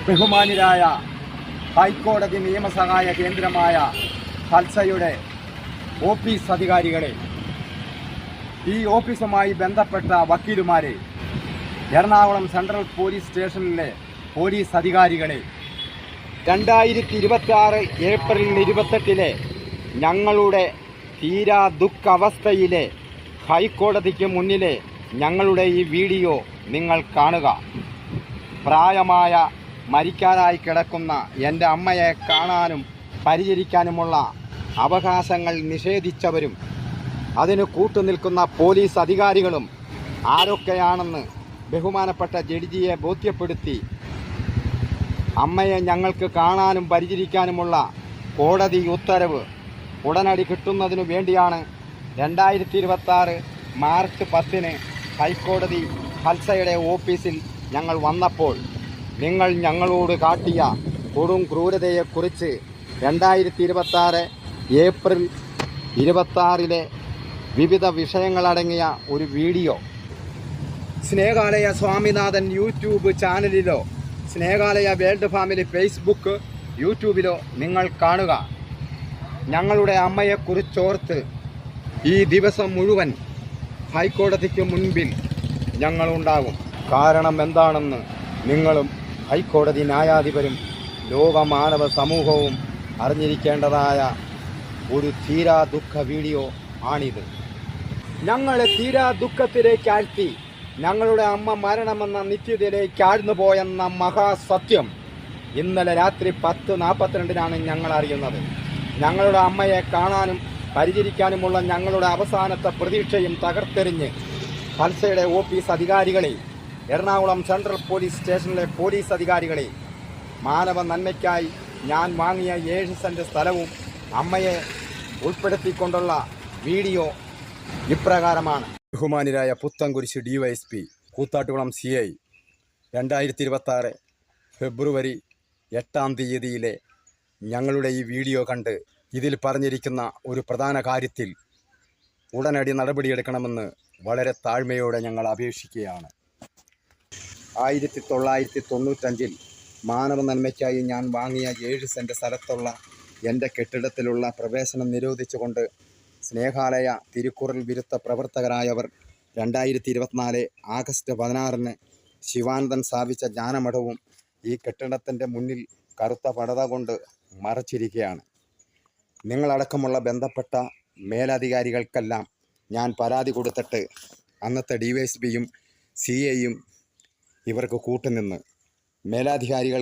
ബഹുമാന്യരായ ഹൈക്കോടതി നിയമസഹായ കേന്ദ്രമായ ഹൽസയുടെ ഓഫീസ് അധികാരികളെ, ഈ ഓഫീസുമായി ബന്ധപ്പെട്ട വക്കീലുമാരെ, എറണാകുളം സെൻട്രൽ പോലീസ് സ്റ്റേഷനിലെ പോലീസ് അധികാരികളെ, 2026 ഏപ്രിൽ 28 ഞങ്ങളുടെ തീരാ ദുഃഖാവസ്ഥയിലെ ഹൈക്കോടതിക്ക് മുന്നിലെ ഞങ്ങളുടെ ഈ വീഡിയോ നിങ്ങൾ കാണുക. പ്രായമായ മരിക്കാനായി കിടക്കുന്ന എൻ്റെ അമ്മയെ കാണാനും പരിചരിക്കാനുമുള്ള അവകാശങ്ങൾ നിഷേധിച്ചവരും അതിന് കൂട്ടുനിൽക്കുന്ന പോലീസ് അധികാരികളും ആരൊക്കെയാണെന്ന് ബഹുമാനപ്പെട്ട ജഡ്ജിയെ ബോധ്യപ്പെടുത്തി അമ്മയെ ഞങ്ങൾക്ക് കാണാനും പരിചരിക്കാനുമുള്ള കോടതി ഉത്തരവ് ഉടനടി കിട്ടുന്നതിനു വേണ്ടിയാണ് 2026 മാർച്ച് 10 ഹൈക്കോടതി ഹൽസയുടെ ഓഫീസിൽ ഞങ്ങൾ വന്നപ്പോൾ നിങ്ങൾ ഞങ്ങളോട് കാട്ടിയ കൊടും ക്രൂരതയെക്കുറിച്ച് 2026 ഏപ്രിൽ 26 വിവിധ വിഷയങ്ങളടങ്ങിയ ഒരു വീഡിയോ സ്നേഹാലയ സ്വാമിനാഥൻ യൂട്യൂബ് ചാനലിലോ സ്നേഹാലയ വേൾഡ് ഫാമിലി ഫേസ്ബുക്ക് യൂട്യൂബിലോ നിങ്ങൾ കാണുക. ഞങ്ങളുടെ അമ്മയെക്കുറിച്ചോർത്ത് ഈ ദിവസം മുഴുവൻ ഹൈക്കോടതിക്ക് മുൻപിൽ ഞങ്ങളുണ്ടാകും. കാരണം എന്താണെന്ന് നിങ്ങളും ഹൈക്കോടതി ന്യായാധിപരും ലോകമാനവ സമൂഹവും അറിഞ്ഞിരിക്കേണ്ടതായ ഒരു തീരാ ദുഃഖ വീഡിയോ ആണിത്. ഞങ്ങളെ തീരാ ദുഃഖത്തിലേക്ക് ആഴ്ത്തി ഞങ്ങളുടെ അമ്മ മരണമെന്ന നിത്യതയിലേക്ക് ആഴ്ന്നു പോയെന്ന മഹാസത്യം ഇന്നലെ രാത്രി 10:42 ഞങ്ങൾ അറിയുന്നത്. ഞങ്ങളുടെ അമ്മയെ കാണാനും പരിചരിക്കാനുമുള്ള ഞങ്ങളുടെ അവസാനത്തെ പ്രതീക്ഷയും തകർത്തെറിഞ്ഞ് ഹൽസയുടെ ഓഫീസ് അധികാരികളെ, എറണാകുളം സെൻട്രൽ പോലീസ് സ്റ്റേഷനിലെ പോലീസ് അധികാരികളെ, മാനവ നന്മയ്ക്കായി ഞാൻ വാങ്ങിയ 7 സെൻറ് സ്ഥലവും അമ്മയെ ഉൾപ്പെടുത്തിക്കൊണ്ടുള്ള വീഡിയോ ഇപ്രകാരമാണ്. ബഹുമാന്യരായ പുത്തൻകുരിശ് DYSP, കൂത്താട്ടുകുളം CI, 2026 ഫെബ്രുവരി 8 ഞങ്ങളുടെ ഈ വീഡിയോ കണ്ട് ഇതിൽ പറഞ്ഞിരിക്കുന്ന ഒരു പ്രധാന കാര്യത്തിൽ ഉടനടി നടപടിയെടുക്കണമെന്ന് വളരെ താഴ്മയോടെ ഞങ്ങൾ അപേക്ഷിക്കുകയാണ്. 1995 മാനവ നന്മയ്ക്കായി ഞാൻ വാങ്ങിയ 7 സെൻറ് സ്ഥലത്തുള്ള എൻ്റെ കെട്ടിടത്തിലുള്ള പ്രവേശനം നിരോധിച്ചുകൊണ്ട് സ്നേഹാലയ തിരുക്കുറൽ വിരുദ്ധ പ്രവർത്തകരായവർ 2024 ആഗസ്റ്റ് 16 ശിവാനന്ദൻ സ്ഥാപിച്ച ജ്ഞാനമഠവും ഈ കെട്ടിടത്തിൻ്റെ മുന്നിൽ കറുത്ത പടത കൊണ്ട് മറച്ചിരിക്കുകയാണ്. നിങ്ങളടക്കമുള്ള ബന്ധപ്പെട്ട മേലധികാരികൾക്കെല്ലാം ഞാൻ പരാതി കൊടുത്തിട്ട് അന്നത്തെ DYSPയും CIയും ഇവർക്ക് കൂട്ടുനിന്ന് മേലധികാരികൾ